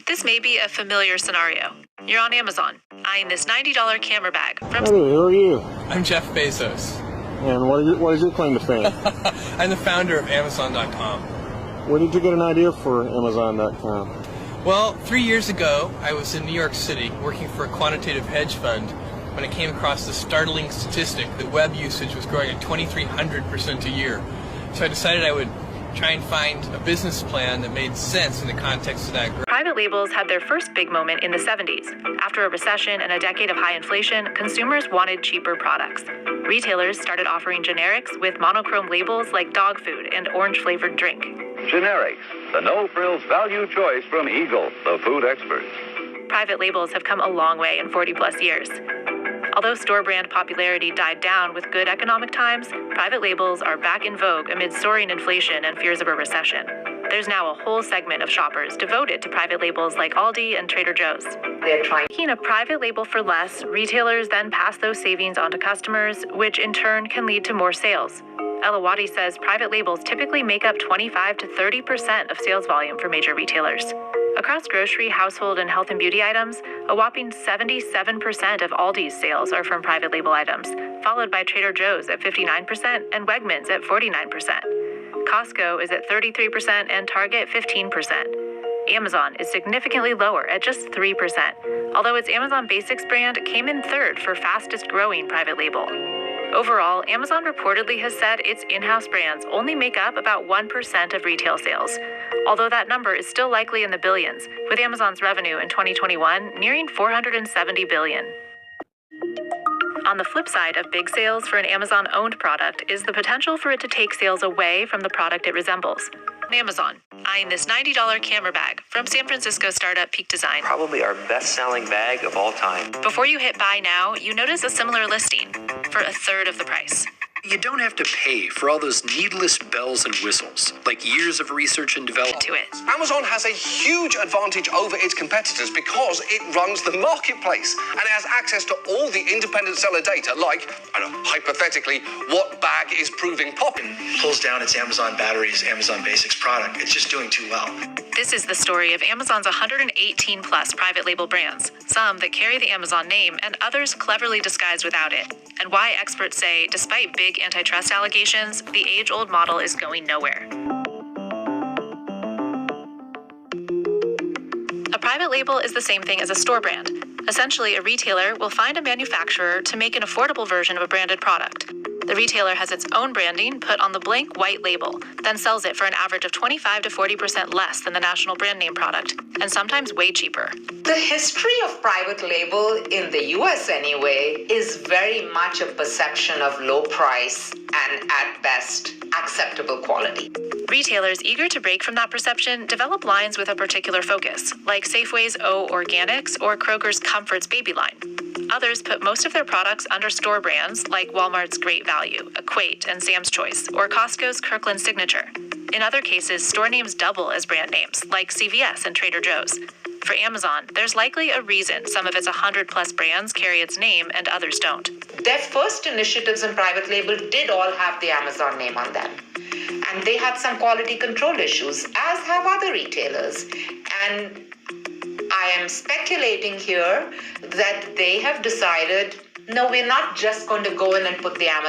This may be a familiar scenario. You're on Amazon, eyeing this $90 camera bag from... Hey, who are you? I'm Jeff Bezos. And what is your claim to fame? I'm the founder of Amazon.com. Where did you get an idea for Amazon.com? Well, 3 years ago, I was in New York City working for a quantitative hedge fund when I came across the startling statistic that web usage was growing at 2,300% a year. So I decided I would try and find a business plan that made sense in the context of that growth. Private labels had their first big moment in the 70s. After a recession and a decade of high inflation, consumers wanted cheaper products. Retailers started offering generics with monochrome labels like dog food and orange-flavored drink. Generics, the no-frills value choice from Eagle, the food experts. Private labels have come a long way in 40-plus years. Although store brand popularity died down with good economic times, private labels are back in vogue amid soaring inflation and fears of a recession. There's now a whole segment of shoppers devoted to private labels like Aldi and Trader Joe's. Making a private label for less, retailers then pass those savings on to customers, which in turn can lead to more sales. Elawati says private labels typically make up 25 to 30% of sales volume for major retailers. Across grocery, household, and health and beauty items, a whopping 77% of Aldi's sales are from private label items, followed by Trader Joe's at 59% and Wegmans at 49%. Costco is at 33% and Target 15%. Amazon is significantly lower at just 3%, although its Amazon Basics brand came in third for fastest growing private label. Overall, Amazon reportedly has said its in-house brands only make up about 1% of retail sales, although that number is still likely in the billions, with Amazon's revenue in 2021 nearing $470 billion. On the flip side of big sales for an Amazon-owned product is the potential for it to take sales away from the product it resembles. Amazon, eyeing this $90 camera bag from San Francisco startup Peak Design. Probably our best-selling bag of all time. Before you hit buy now, you notice a similar listing for a third of the price. You don't have to pay for all those needless bells and whistles, like years of research and development. To it. Amazon has a huge advantage over its competitors because it runs the marketplace and it has access to all the independent seller data, like, hypothetically, what bag is proving popular. Pulls down its Amazon batteries, Amazon Basics product. It's just doing too well. This is the story of Amazon's 118 plus private label brands, some that carry the Amazon name and others cleverly disguised without it, and why experts say, despite big antitrust allegations, the age-old model is going nowhere. A private label is the same thing as a store brand. Essentially, a retailer will find a manufacturer to make an affordable version of a branded product. The retailer has its own branding put on the blank white label, then sells it for an average of 25 to 40% less than the national brand name product, and sometimes way cheaper. The history of private label in the US anyway is very much a perception of low price and at best acceptable quality. Retailers eager to break from that perception develop lines with a particular focus, like Safeway's O Organics or Kroger's Comforts Baby line. Others put most of their products under store brands like Walmart's Great Value, Equate, and Sam's Choice, or Costco's Kirkland Signature. In other cases, store names double as brand names, like CVS and Trader Joe's. For Amazon, there's likely a reason some of its 100-plus brands carry its name and others don't. Their first initiatives in private label did all have the Amazon name on them. And they had some quality control issues, as have other retailers. And I am speculating here that they have decided, no, we're not just going to go in and put the Amazon